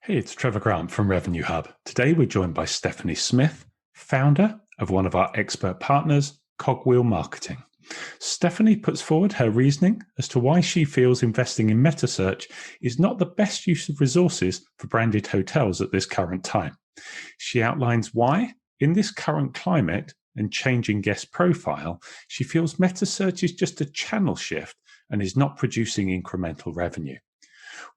Hey, it's Trevor Grant from Revenue Hub. Today we're joined by Stephanie Smith, founder of one of our expert partners, Cogwheel Marketing. Stephanie puts forward her reasoning as to why she feels investing in Metasearch is not the best use of resources for branded hotels at this current time. She outlines why, in this current climate and changing guest profile, she feels Metasearch is just a channel shift and is not producing incremental revenue.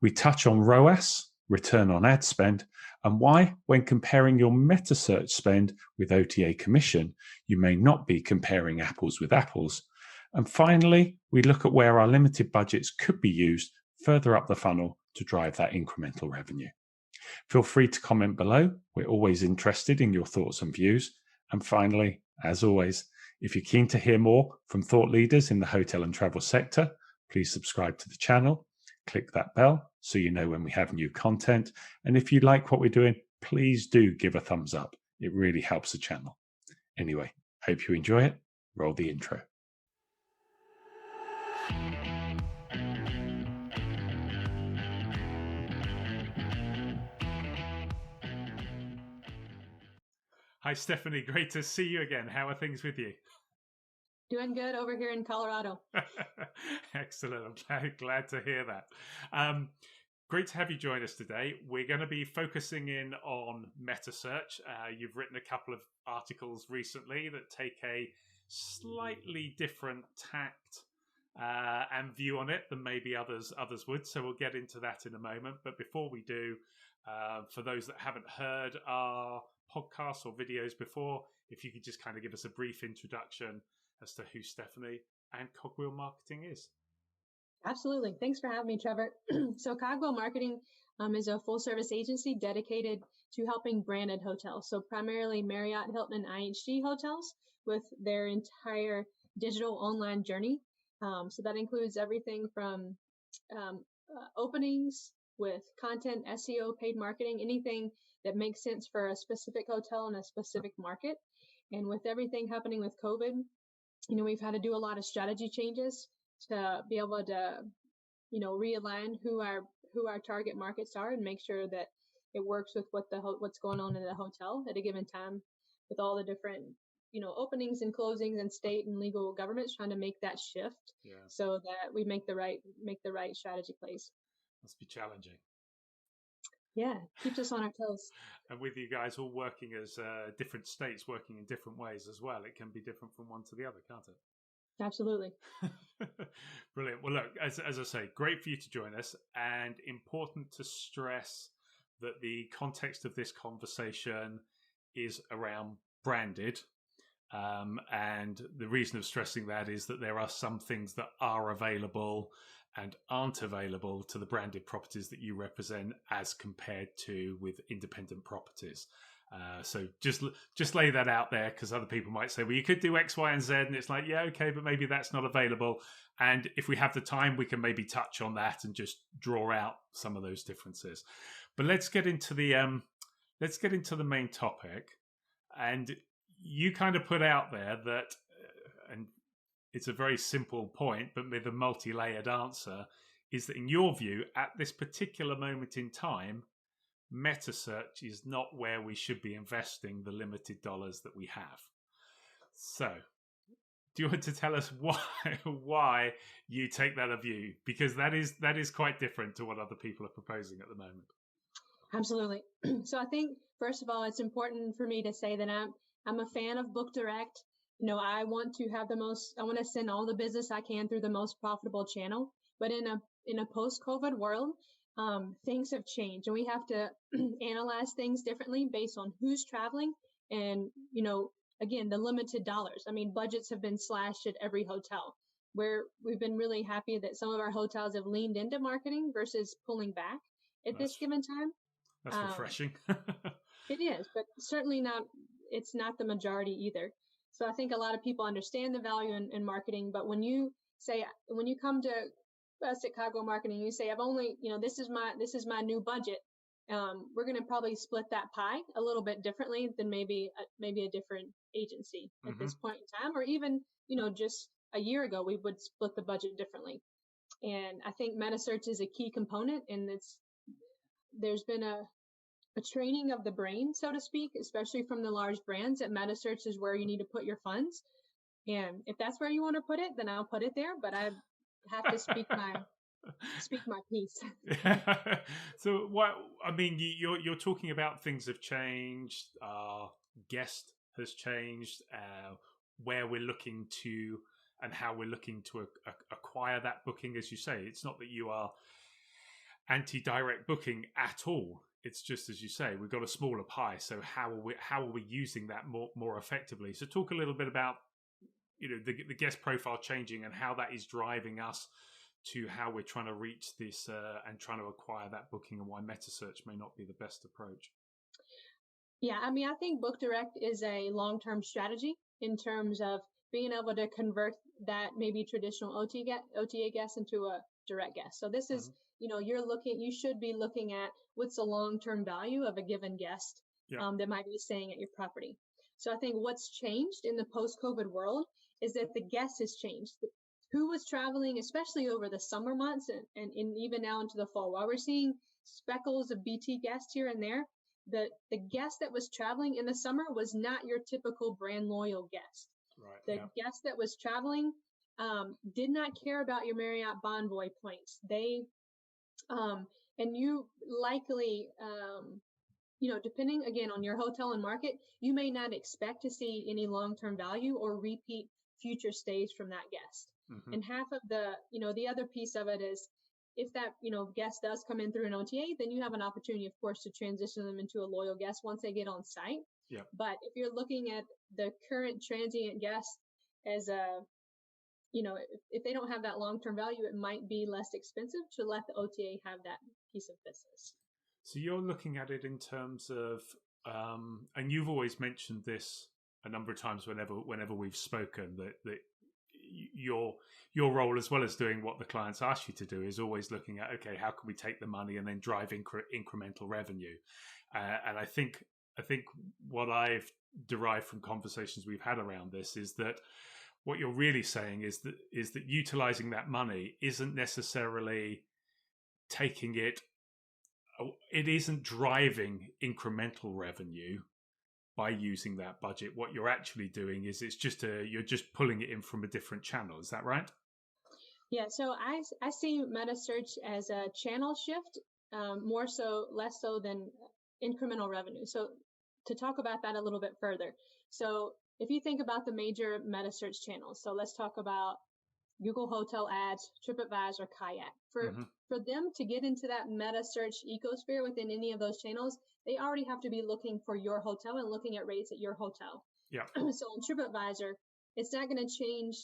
We touch on ROAS, return on ad spend, and why, when comparing your Metasearch spend with OTA commission, you may not be comparing apples with apples. And finally, we look at where our limited budgets could be used further up the funnel to drive that incremental revenue. Feel free to comment below. We're always interested in your thoughts and views. And finally, as always, if you're keen to hear more from thought leaders in the hotel and travel sector, please subscribe to the channel. Click that bell so you know when we have new content. And if you like what we're doing, please do give a thumbs up. It really helps the channel. Anyway, hope you enjoy it. Roll the intro. Hi, Stephanie. Great to see you again. How are things with you? Doing good over here in Colorado. Excellent. I'm glad to hear that. Great to have you join us today. We're going to be focusing in on Metasearch. You've written a couple of articles recently that take a slightly different tact and view on it than maybe others would. So we'll get into that in a moment. But before we do, for those that haven't heard our podcasts or videos before, if you could just kind of give us a brief introduction as to who Stephanie and Cogwheel Marketing is. Absolutely. Thanks for having me, Trevor. So Cogwheel Marketing is a full-service agency dedicated to helping branded hotels. So primarily Marriott, Hilton, and IHG hotels with their entire digital online journey. So that includes everything from openings with content, SEO, paid marketing, anything that makes sense for a specific hotel in a specific market. And with everything happening with COVID, we've had to do a lot of strategy changes to be able to, realign who our target markets are and make sure that it works with what's going on in the hotel at a given time, with all the different, openings and closings and state and legal governments trying to make that shift, so that we make the right strategy plays. Must be challenging. Yeah, keeps us on our toes. And with you guys all working as different states, working in different ways as well, it can be different from one to the other, can't it? Absolutely. Brilliant. Well, look, as I say, great for you to join us, and important to stress that the context of this conversation is around branded. And the reason of stressing that is that there are some things that are available and aren't available to the branded properties that you represent as compared to with independent properties. So just lay that out there, because other people might say, well, you could do X, Y, and Z. And it's like, yeah, okay, but maybe that's not available. And if we have the time, we can maybe touch on that and just draw out some of those differences. But let's get into the main topic. And you kind of put out there that, and it's a very simple point, but with a multi-layered answer, is that in your view, at this particular moment in time, Metasearch is not where we should be investing the limited dollars that we have. So, do you want to tell us why you take that view? Because that is quite different to what other people are proposing at the moment. Absolutely. So I think, first of all, it's important for me to say that I'm a fan of Book Direct. I want to send all the business I can through the most profitable channel. But in a post-COVID world, things have changed, and we have to analyze things differently based on who's traveling and, again, the limited dollars. I mean, budgets have been slashed at every hotel, where we've been really happy that some of our hotels have leaned into marketing versus pulling back at this given time. That's refreshing. It is, but certainly it's not the majority either. So I think a lot of people understand the value in marketing, but when you come to us at Cogwheel Marketing, you say, I've only, this is my new budget. We're going to probably split that pie a little bit differently than maybe a different agency at this point in time, or even, just a year ago, we would split the budget differently. And I think Metasearch is a key component, and there's been a training of the brain, so to speak, especially from the large brands. That Metasearch is where you need to put your funds. And if that's where you want to put it, then I'll put it there. But I have to speak my piece. So what I mean, you're talking about things have changed. Our guest has changed. Where we're looking to and how we're looking to acquire that booking. As you say, it's not that you are anti-direct booking at all. It's just, as you say, we've got a smaller pie. So how are we using that more effectively? So talk a little bit about the guest profile changing and how that is driving us to how we're trying to reach this and trying to acquire that booking, and why Metasearch may not be the best approach. Yeah, I mean, I think Book Direct is a long-term strategy in terms of being able to convert that maybe traditional OTA guest into a direct guest. So this is, you should be looking at what's the long-term value of a given guest that might be staying at your property. So I think what's changed in the post-COVID world is that the guest has changed. Who was traveling, especially over the summer months and even now into the fall, while we're seeing speckles of BT guests here and there, the guest that was traveling in the summer was not your typical brand loyal guest. Right. The guest that was traveling did not care about your Marriott Bonvoy points. They and you likely depending again on your hotel and market, you may not expect to see any long-term value or repeat future stays from that guest. Mm-hmm. And half of the other piece of it is, if that, guest does come in through an OTA, then you have an opportunity, of course, to transition them into a loyal guest once they get on site. Yeah. But if you're looking at the current transient guest as if they don't have that long-term value, it might be less expensive to let the OTA have that piece of business. So you're looking at it in terms of, and you've always mentioned this a number of times whenever we've spoken, that your role, as well as doing what the clients ask you to do, is always looking at, okay, how can we take the money and then drive incremental revenue? And I think what I've derived from conversations we've had around this is that what you're really saying is that utilizing that money isn't necessarily taking it. It isn't driving incremental revenue by using that budget. What you're actually doing is you're just pulling it in from a different channel. Is that right? Yeah. So I see Metasearch as a channel shift, less so than incremental revenue. So to talk about that a little bit further. So if you think about the major Metasearch channels, so let's talk about Google Hotel Ads, TripAdvisor, Kayak. For them to get into that Metasearch ecosphere within any of those channels, they already have to be looking for your hotel and looking at rates at your hotel. Yeah. So on TripAdvisor, it's not going to change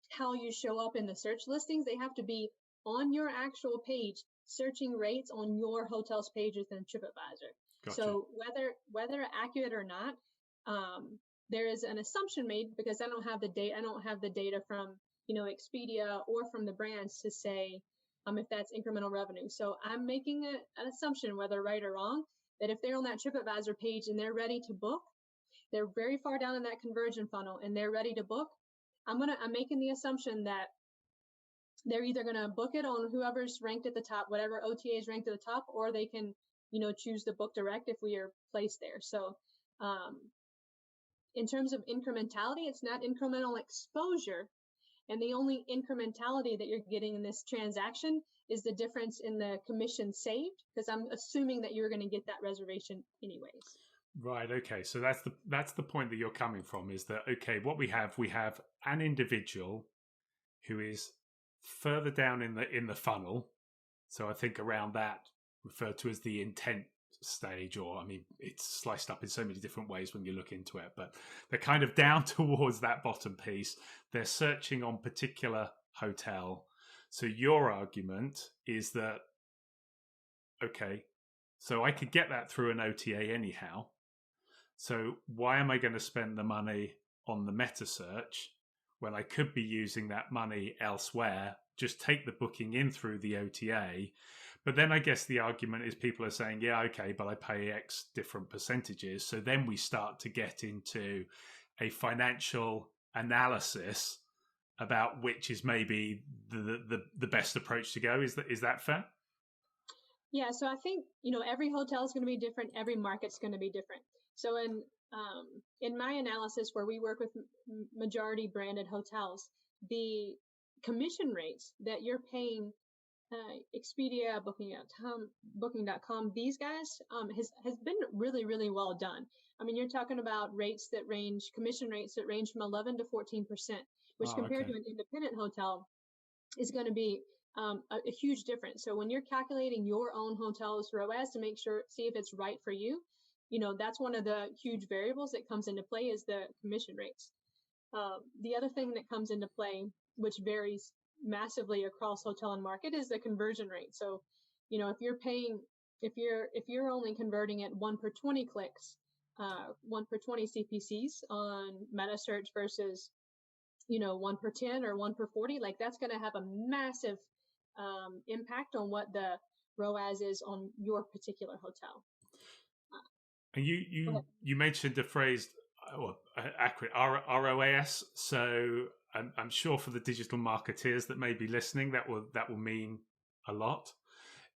how you show up in the search listings. They have to be on your actual page, searching rates on your hotel's page within TripAdvisor. Gotcha. So whether accurate or not, there is an assumption made because I don't have the data from Expedia or from the brands to say if that's incremental revenue. So I'm making an assumption, whether right or wrong, that if they're on that TripAdvisor page and they're ready to book, they're very far down in that conversion funnel and they're ready to book, I'm making the assumption that they're either going to book it on whoever's ranked at the top, whatever OTA is ranked at the top, or they can, choose the Book Direct if we are placed there. So, in terms of incrementality, it's not incremental exposure. And the only incrementality that you're getting in this transaction is the difference in the commission saved, because I'm assuming that you're going to get that reservation anyways. Right. Okay. So that's the point that you're coming from, is that, okay, what we have an individual who is further down in the funnel. So I think around that, referred to as the intent stage, or I mean, it's sliced up in so many different ways when you look into it, but they're kind of down towards that bottom piece. They're searching on particular hotel. So your argument is that, okay, so I could get that through an OTA anyhow. So why am I going to spend the money on the Metasearch when I could be using that money elsewhere? Just take the booking in through the OTA. But then I guess the argument is people are saying, yeah, okay, but I pay X different percentages. So then we start to get into a financial analysis about which is maybe the best approach to go. Is that fair? Yeah, so I think, every hotel is going to be different. Every market's going to be different. So in my analysis, where we work with majority branded hotels, the commission rates that you're paying Expedia, Booking.com, these guys has been really, really well done. I mean, you're talking about commission rates that range from 11 to 14%, which compared to an independent hotel is going to be a huge difference. So when you're calculating your own hotel's ROAS to see if it's right for you, that's one of the huge variables that comes into play is the commission rates. The other thing that comes into play, which varies massively across hotel and market, is the conversion rate. So, if you're only converting at 1 per 20 clicks, 1 per 20 CPCs on Metasearch versus 1 per 10 or 1 per 40, like that's going to have a massive impact on what the ROAS is on your particular hotel. And you mentioned the phrase, accurate ROAS. So I'm sure for the digital marketeers that may be listening, that will mean a lot.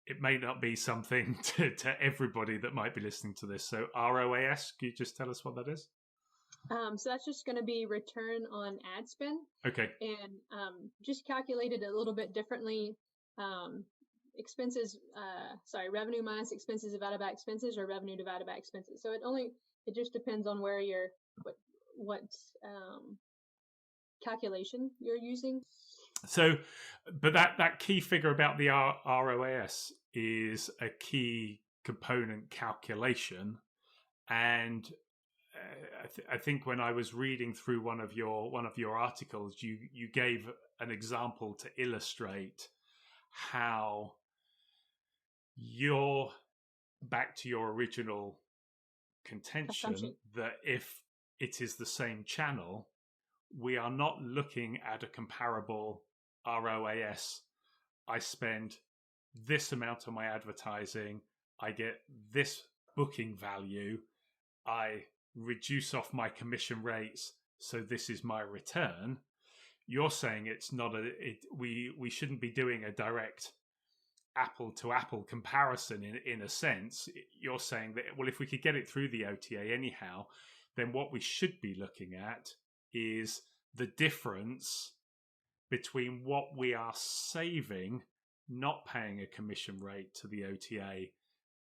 It may not be something to everybody that might be listening to this. So ROAS, can you just tell us what that is? So that's just going to be return on ad spend. Okay. And just calculated a little bit differently. Revenue minus expenses divided by expenses, or revenue divided by expenses. So it just depends on where what calculation you're using. So, but that key figure about the ROAS is a key component calculation, and I think when I was reading through one of your articles, you gave an example to illustrate how you're back to your original contention that if it is the same channel, we are not looking at a comparable ROAS. I spend this amount on my advertising, I get this booking value, I reduce off my commission rates, so this is my return. You're saying it's not we shouldn't be doing a direct apple to apple comparison in a sense. You're saying that, well, if we could get it through the OTA anyhow, then what we should be looking at is the difference between what we are saving, not paying a commission rate to the OTA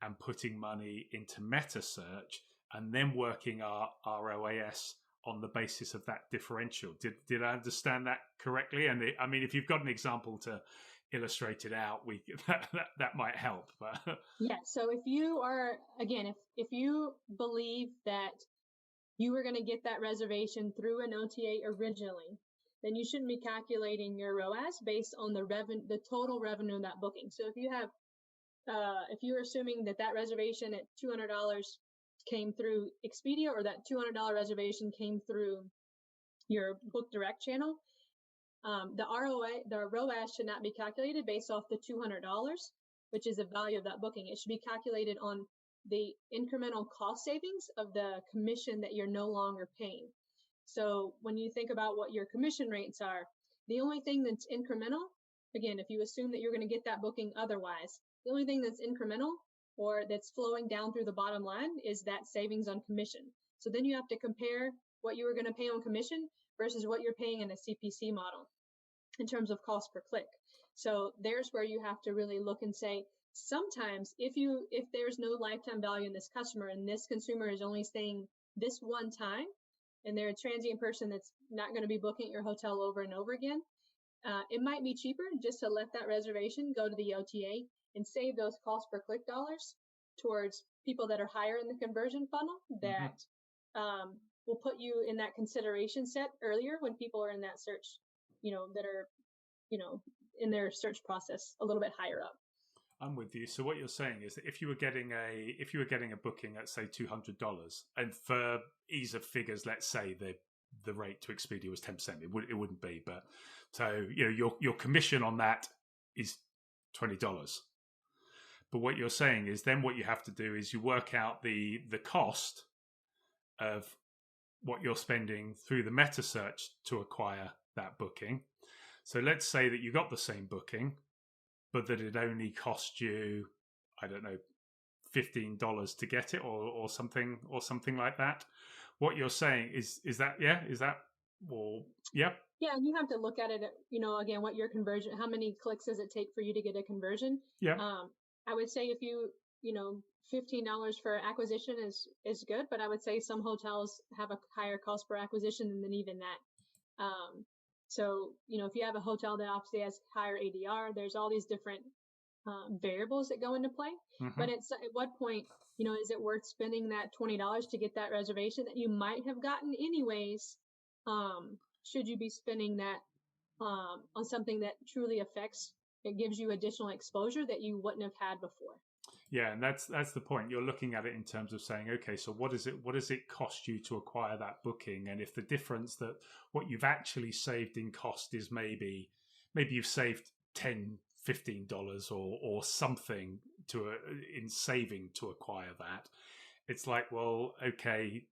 and putting money into Metasearch, and then working our ROAS on the basis of that differential. Did I understand that correctly? And I mean, if you've got an example to illustrate it out, that might help. Yeah. So if you are, again, if you believe that you were going to get that reservation through an OTA originally, then you shouldn't be calculating your ROAS based on the total revenue in that booking. So if you're assuming that reservation at $200 came through Expedia, or that $200 reservation came through your Book Direct channel, the ROAS should not be calculated based off the $200, which is the value of that booking. It should be calculated on the incremental cost savings of the commission that you're no longer paying. So when you think about what your commission rates are, the only thing that's incremental, again, if you assume that you're going to get that booking otherwise, the only thing that's incremental or that's flowing down through the bottom line is that savings on commission. So then you have to compare what you were going to pay on commission versus what you're paying in a CPC model in terms of cost per click. So there's where you have to really look and say, sometimes if there's no lifetime value in this customer, and this consumer is only staying this one time, and they're a transient person that's not going to be booking at your hotel over and over again, it might be cheaper just to let that reservation go to the OTA and save those cost per click dollars towards people that are higher in the conversion funnel that will put you in that consideration set earlier when people are in that search, that are, in their search process a little bit higher up. I'm with you. So what you're saying is that if you were getting a booking at say $200, and for ease of figures, let's say the rate to Expedia was 10%, it wouldn't be, but so your commission on that is $20. But what you're saying is then what you have to do is you work out the cost of what you're spending through the Metasearch to acquire that booking. So let's say that you got the same booking, but that it only cost you, I don't know, $15 to get it, or something like that. What you're saying is that, yeah, is that, or yeah. Yeah, and you have to look at it, again, what your conversion, how many clicks does it take for you to get a conversion? Yeah. I would say if $15 for acquisition is good, but I would say some hotels have a higher cost per acquisition than even that. So, if you have a hotel that obviously has higher ADR, there's all these different variables that go into play. Mm-hmm. But at what point, is it worth spending that $20 to get that reservation that you might have gotten anyways? Should you be spending that on something that truly affects, it gives you additional exposure that you wouldn't have had before? Yeah, and that's the point. You're looking at it in terms of saying, okay, so what does it cost you to acquire that booking? And if the difference that what you've actually saved in cost is maybe you've saved $10-15 or something in saving to acquire that, it's like, well, okay,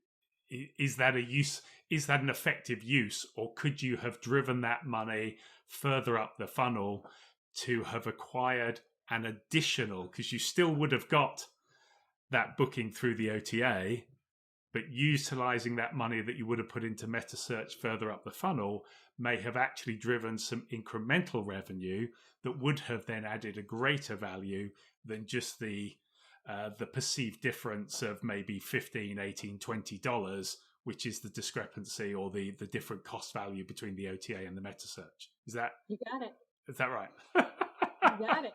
is that an effective use, or could you have driven that money further up the funnel to have acquired an additional, because you still would have got that booking through the OTA, but utilizing that money that you would have put into Metasearch further up the funnel may have actually driven some incremental revenue that would have then added a greater value than just the perceived difference of maybe $15, $18, $20, which is the discrepancy or the different cost value between the OTA and the Metasearch. You got it. Is that right? You got it.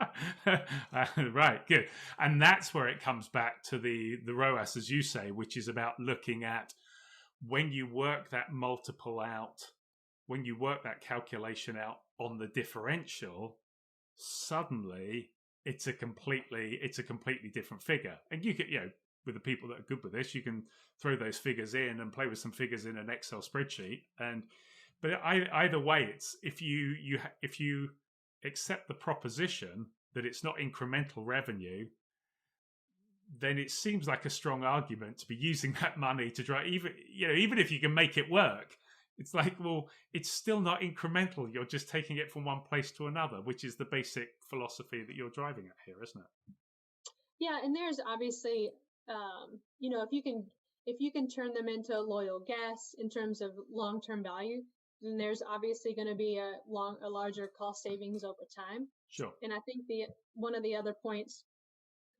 Right, good. And that's where it comes back to the ROAS, as you say, which is about looking at when you work that multiple out, when you work that calculation out on the differential, suddenly it's a completely different figure. And you can, with the people that are good with this, you can throw those figures in and play with some figures in an Excel spreadsheet. But either way, it's if you accept the proposition that it's not incremental revenue, then it seems like a strong argument to be using that money to drive, even if you can make it work. It's like, well, it's still not incremental. You're just taking it from one place to another, which is the basic philosophy that you're driving at here, isn't it? Yeah, and there's obviously, if you can turn them into loyal guests in terms of long-term value, then there's obviously going to be a larger cost savings over time. Sure. And I think one of the other points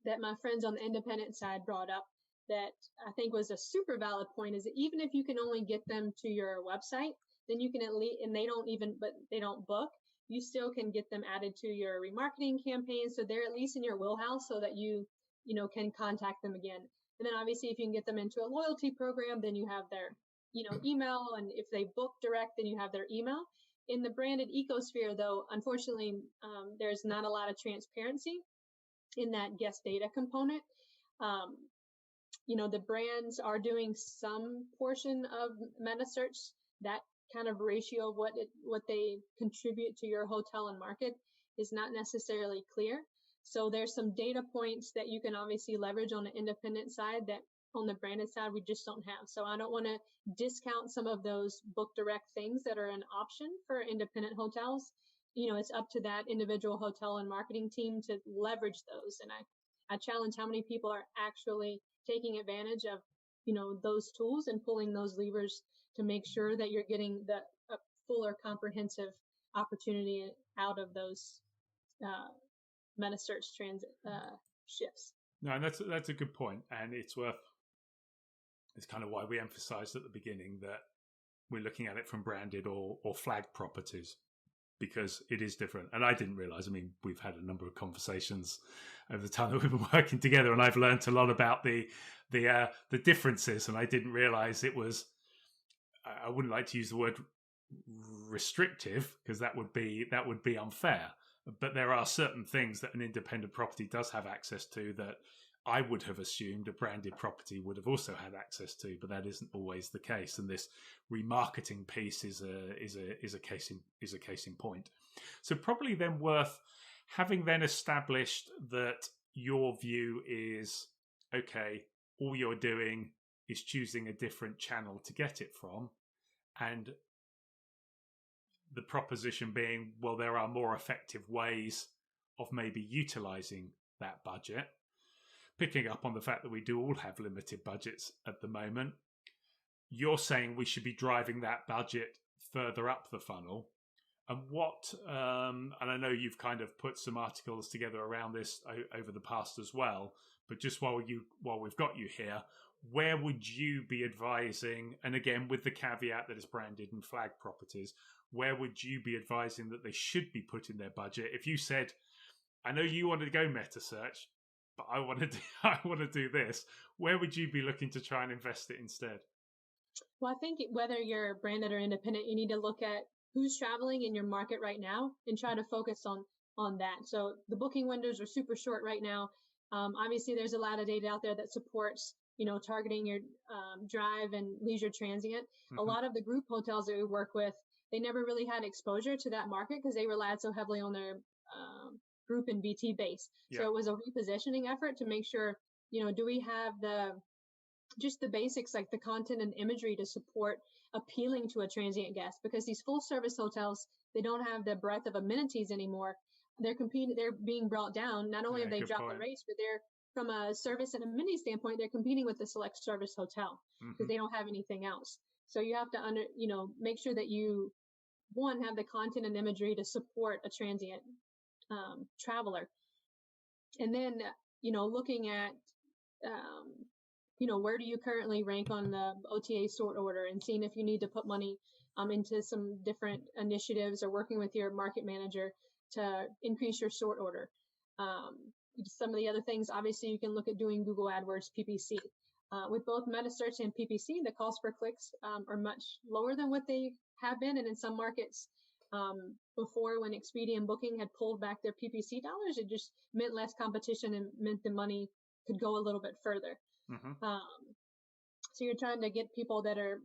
that my friends on the independent side brought up that I think was a super valid point is that even if you can only get them to your website, then you can at least, and they don't book, you still can get them added to your remarketing campaign. So they're at least in your wheelhouse so that you can contact them again. And then obviously if you can get them into a loyalty program, then you have their, email. And if they book direct, then you have their email. In the branded ecosphere, though, unfortunately, there's not a lot of transparency in that guest data component. The brands are doing some portion of Metasearch. That kind of ratio of what they contribute to your hotel and market is not necessarily clear. So there's some data points that you can obviously leverage on the independent side that on the branded side we just don't have. So I don't want to discount some of those book direct things that are an option for independent hotels. It's up to that individual hotel and marketing team to leverage those. And I challenge how many people are actually taking advantage of, those tools and pulling those levers to make sure that you're getting the fuller comprehensive opportunity out of those Metasearch transit shifts. No, and that's a good point, and it's kind of why we emphasized at the beginning that we're looking at it from branded or flagged properties, because it is different. And I didn't realize, we've had a number of conversations over the time that we've been working together, and I've learned a lot about the differences, and I didn't realize it was, I wouldn't like to use the word restrictive because that would be unfair. But there are certain things that an independent property does have access to that I would have assumed a branded property would have also had access to, but that isn't always the case. And this remarketing piece is a case in point. So probably then worth having then established that your view is, okay, all you're doing is choosing a different channel to get it from, and the proposition being, well, there are more effective ways of maybe utilizing that budget. picking up on the fact that we do all have limited budgets at the moment, you're saying we should be driving that budget further up the funnel. And and I know you've kind of put some articles together around this over the past as well, but just while we've got you here, where would you be advising, and again, with the caveat that it's branded and flagged properties, where would you be advising that they should be putting their budget? If you said, I know you wanted to go Metasearch, but I want to do this, where would you be looking to try and invest it instead? Well, I think whether you're branded or independent, you need to look at who's traveling in your market right now and try to focus on that. So the booking windows are super short right now. Obviously, there's a lot of data out there that supports, targeting your drive and leisure transient. Mm-hmm. A lot of the group hotels that we work with, they never really had exposure to that market because they relied so heavily on their group and BT base. Yeah. So it was a repositioning effort to make sure, do we have just the basics like the content and imagery to support appealing to a transient guest, because these full service hotels, they don't have the breadth of amenities anymore. They're being brought down. Not only have they dropped the rates, but they're, from a service and amenity standpoint, they're competing with the select service hotel because they don't have anything else. So you have to make sure that you, one, have the content and imagery to support a transient traveler. And then, looking at, where do you currently rank on the OTA sort order, and seeing if you need to put money into some different initiatives or working with your market manager to increase your sort order. Some of the other things, obviously, you can look at doing Google AdWords PPC. With both Metasearch and PPC, the cost per clicks are much lower than what they have been. And in some markets, before, when Expedia and Booking had pulled back their PPC dollars, it just meant less competition and meant the money could go a little bit further. Mm-hmm. So you're trying to get people that are,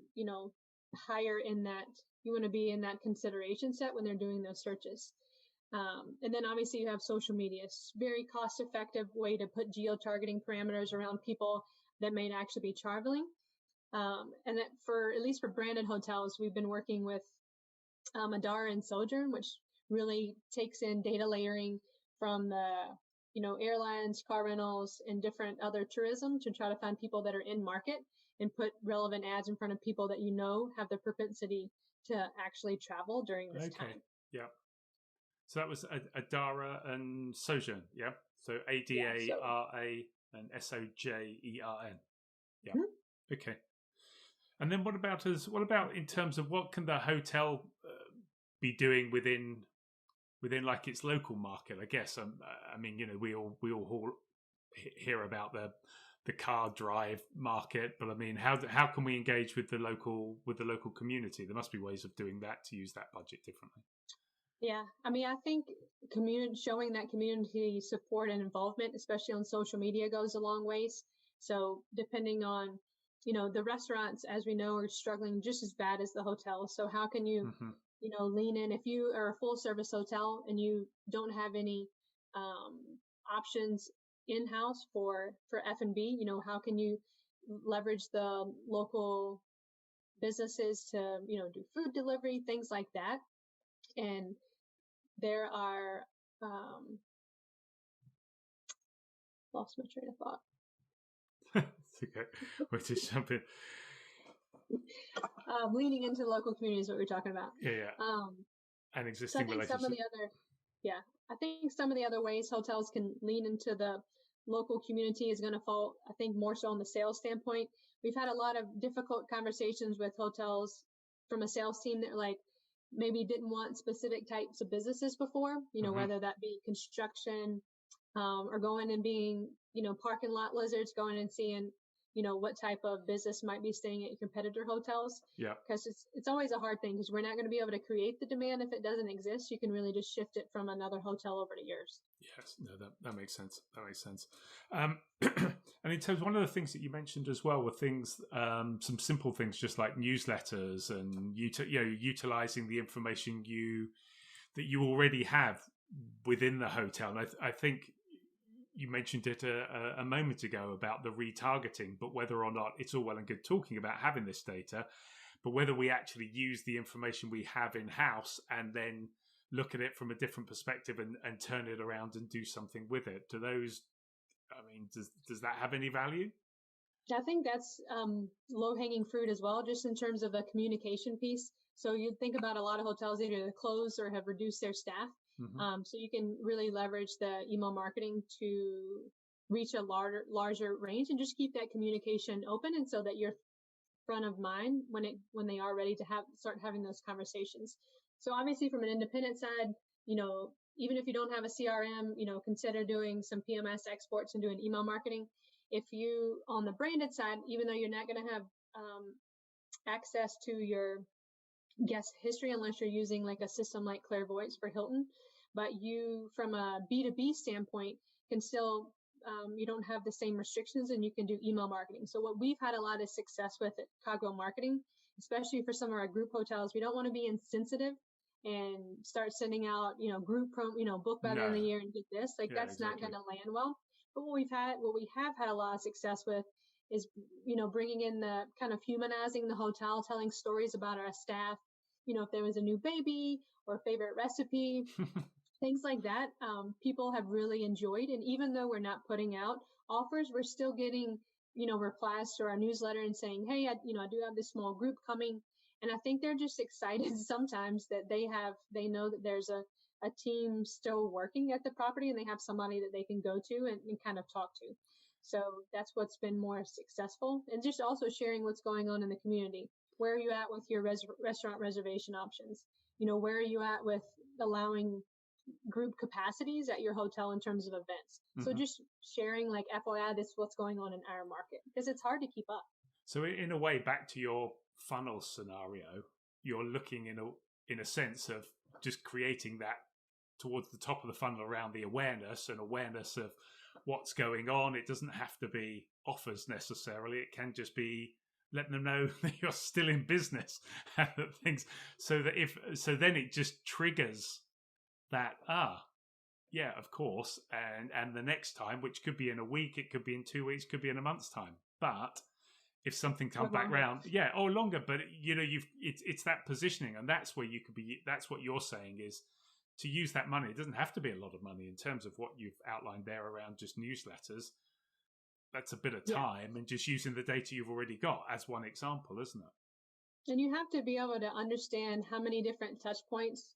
higher in that, you want to be in that consideration set when they're doing those searches. And then obviously you have social media. It's a very cost effective way to put geo-targeting parameters around people that may actually be traveling. And that at least for branded hotels, we've been working with Adara and Sojourn, which really takes in data layering from the airlines, car rentals, and different other tourism to try to find people that are in market and put relevant ads in front of people that have the propensity to actually travel during this time. Yeah. So that was Adara and Sojourn, yeah? So ADARA and SOJERN. Yeah. Mm-hmm. Okay. And then what about in terms of what can the hotel be doing within like its local market? I guess I mean, we all hear about the car drive market, but I mean, how can we engage with the local community? There must be ways of doing that to use that budget differently. Yeah, I mean, I think showing that community support and involvement, especially on social media, goes a long ways. So depending on the restaurants, as we know, are struggling just as bad as the hotels. So how can you lean in? If you are a full service hotel and you don't have any options in-house for F&B, how can you leverage the local businesses to, do food delivery, things like that. And there are, lost my train of thought. It's okay. We're just jumping. Leaning into local communities is what we're talking about. Yeah. And existing relationships. I think some of the other ways hotels can lean into the local community is going to fall, I think, more so on the sales standpoint. We've had a lot of difficult conversations with hotels from a sales team that maybe didn't want specific types of businesses before, whether that be construction, or going and being, parking lot lizards, going and seeing, what type of business might be staying at your competitor hotels. Yeah. Because it's always a hard thing, because we're not going to be able to create the demand if it doesn't exist. You can really just shift it from another hotel over to yours. Yes, no, that makes sense. And in terms, one of the things that you mentioned as well were things, some simple things, just like newsletters and utilizing the information that you already have within the hotel. And I think you mentioned it a moment ago about the retargeting, but whether or not it's all well and good talking about having this data, but whether we actually use the information we have in-house and then look at it from a different perspective and turn it around and do something with it. I mean, does that have any value? I think that's low-hanging fruit as well, just in terms of the communication piece. So you think about a lot of hotels either closed or have reduced their staff. So you can really leverage the email marketing to reach a larger range and just keep that communication open, and so that you're front of mind when they are ready to start having those conversations. So obviously, from an independent side, even if you don't have a CRM, consider doing some PMS exports and doing email marketing. If you, on the branded side, even though you're not going to have access to your guest history unless you're using like a system like Clairvoyance for Hilton, but you, from a B2B standpoint, can still, you don't have the same restrictions and you can do email marketing. So what we've had a lot of success with at Cogwheel Marketing, especially for some of our group hotels, we don't want to be insensitive and start sending out, group book by the end of the year and get this. That's exactly not going to land well. But what we have had a lot of success with is, bringing in the kind of humanizing the hotel, telling stories about our staff, if there was a new baby or a favorite recipe, things like that. People have really enjoyed. And even though we're not putting out offers, we're still getting, replies to our newsletter and saying, hey, I do have this small group coming. And I think they're just excited sometimes that they know that there's a team still working at the property and they have somebody that they can go to and kind of talk to. So that's what's been more successful. And just also sharing what's going on in the community. Where are you at with your restaurant reservation options? Where are you at with allowing group capacities at your hotel in terms of events? So just sharing like, FYI, this is what's going on in our market, because it's hard to keep up. So in a way, back to your funnel scenario, you're looking in a sense of just creating that towards the top of the funnel around the awareness of what's going on. It doesn't have to be offers necessarily. It can just be letting them know that you're still in business and things, so then it just triggers that, yeah, of course. And the next time, which could be in a week, it could be in 2 weeks, could be in a month's time. But if something comes back round, or longer, but it's that positioning, and that's where you could be. That's what you're saying is to use that money. It doesn't have to be a lot of money in terms of what you've outlined there around just newsletters. That's a bit of time and just using the data you've already got as one example, isn't it? And you have to be able to understand how many different touch points,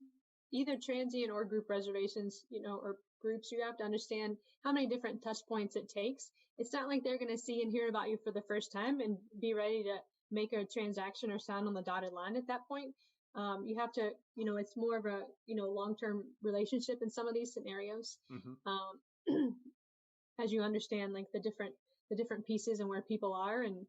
either transient or group reservations, or groups. You have to understand how many different touch points it takes. It's not like they're going to see and hear about you for the first time and be ready to make a transaction or sign on the dotted line at that point. You have to, it's more of a, long-term relationship in some of these scenarios. As you understand, like the different pieces and where people are. And,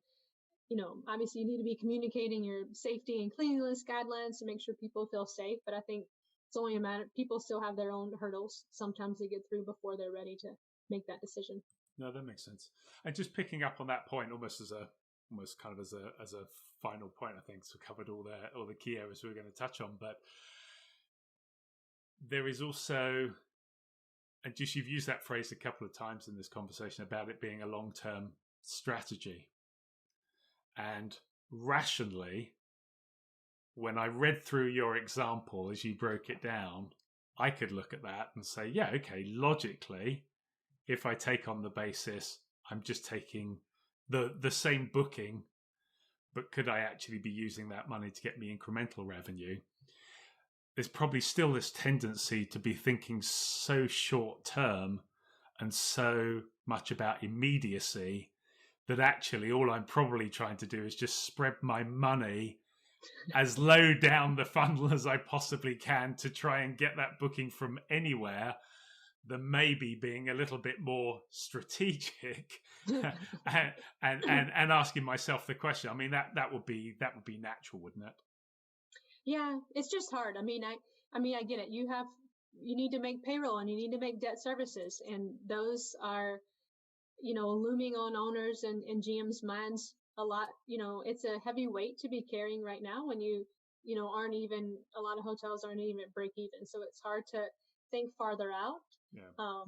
obviously you need to be communicating your safety and cleanliness guidelines to make sure people feel safe. But I think it's only a matter, people still have their own hurdles sometimes to get through before they're ready to make that decision. No, that makes sense. And just picking up on that point, almost kind of as a final point, I think, so covered all the key areas we're going to touch on. But there is also, and just you've used that phrase a couple of times in this conversation about it being a long-term strategy. And rationally, when I read through your example as you broke it down, I could look at that and say, yeah, okay, logically, if I take on the basis, I'm just taking the same booking, but could I actually be using that money to get me incremental revenue? There's probably still this tendency to be thinking so short term and so much about immediacy that actually all I'm probably trying to do is just spread my money as low down the funnel as I possibly can to try and get that booking from anywhere, than maybe being a little bit more strategic and asking myself the question. I mean, that would be natural, wouldn't it? Yeah, it's just hard. I mean, I get it. You need to make payroll and you need to make debt services, and those are, looming on owners and GM's minds a lot. It's a heavy weight to be carrying right now when aren't even, a lot of hotels aren't even at break even. So it's hard to think farther out. Yeah.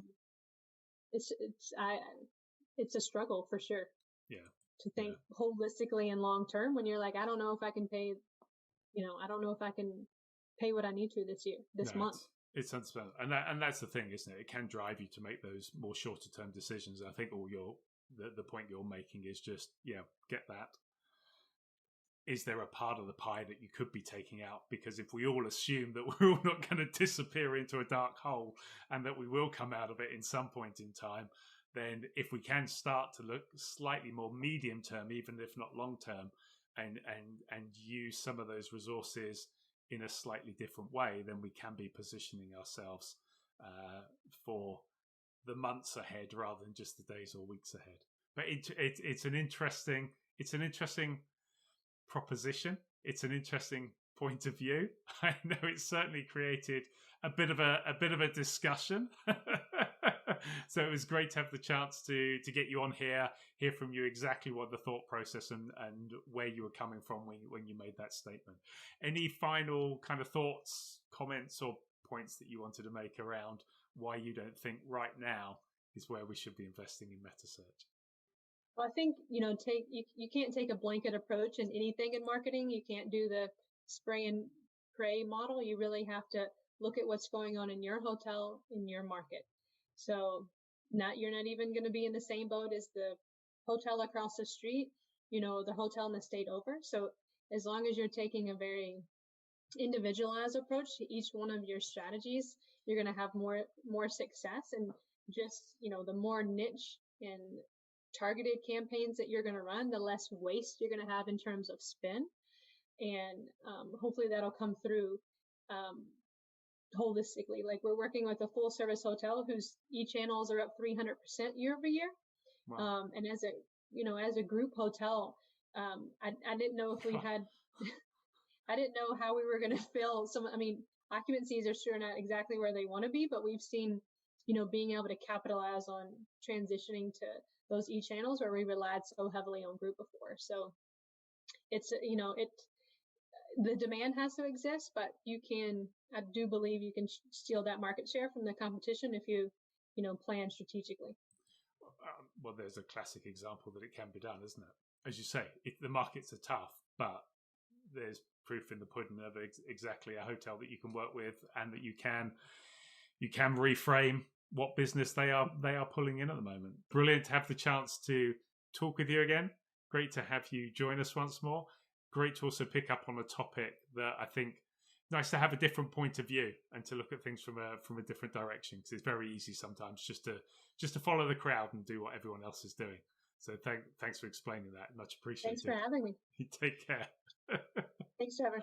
It's a struggle for sure. Yeah. To think holistically and long term when you're like, I don't know if I can pay, I don't know if I can pay what I need to this month. It's understandable, and that's the thing, isn't it? It can drive you to make those more shorter term decisions. I think the point you're making is just get that. Is there a part of the pie that you could be taking out? Because if we all assume that we're all not going to disappear into a dark hole and that we will come out of it in some point in time, then if we can start to look slightly more medium term, even if not long term, and use some of those resources in a slightly different way, then we can be positioning ourselves for the months ahead rather than just the days or weeks ahead. But it's an interesting proposition. It's an interesting point of view. I know it's certainly created a bit of a discussion. So it was great to have the chance to get you on here, hear from you exactly what the thought process and where you were coming from when you made that statement. Any final kind of thoughts, comments, or points that you wanted to make around why you don't think right now is where we should be investing in Metasearch? Well, I think, you can't take a blanket approach in anything in marketing. You can't do the spray and pray model. You really have to look at what's going on in your hotel, in your market. So you're not even going to be in the same boat as the hotel across the street, the hotel in the state over. So as long as you're taking a very individualized approach to each one of your strategies, you're going to have more success. And just, the more niche and targeted campaigns that you're going to run, the less waste you're going to have in terms of spend. And hopefully that'll come through holistically. Like, we're working with a full service hotel whose e-channels are up 300% year over year. Wow. And as a group hotel, I didn't know if we had, I didn't know how we were going to fill occupancies are sure not exactly where they want to be, but we've seen, being able to capitalize on transitioning to those e-channels where we relied so heavily on group before. So it's, the demand has to exist, but I do believe you can steal that market share from the competition if you, plan strategically. Well, there's a classic example that it can be done, isn't it? As you say, the markets are tough, but there's proof in the pudding of exactly a hotel that you can work with and that you can reframe what business they are pulling in at the moment. Brilliant to have the chance to talk with you again. Great to have you join us once more. Great to also pick up on a topic that I think nice to have a different point of view and to look at things from a different direction, because it's very easy sometimes just to follow the crowd and do what everyone else is doing. So thanks for explaining that. Much appreciated. Thanks for having me. Take care. Thanks, Trevor.